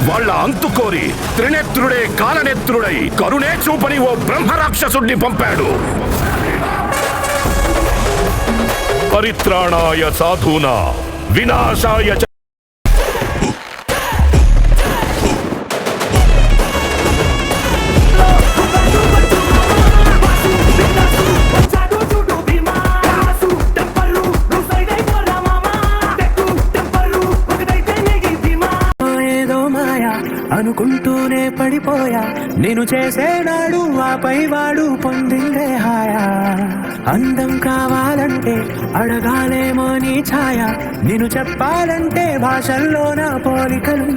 వాళ్ళ అంతుకోరి త్రినేత్రుడే కాలనేత్రుడై కరుణే చూపని ఓ బ్రహ్మరాక్షసుడిని పంపాడు. పరిత్రాణాయ సాధూనా వినాశాయ చ. అనుకుంటూనే పడిపోయా నేను చేసేనాడు ఆపై వాడు పొందిందే హాయా. అందం కావాలంటే అడగాలేమో నీ ఛాయ, నేను చెప్పాలంటే భాషల్లో నా పోలికలు.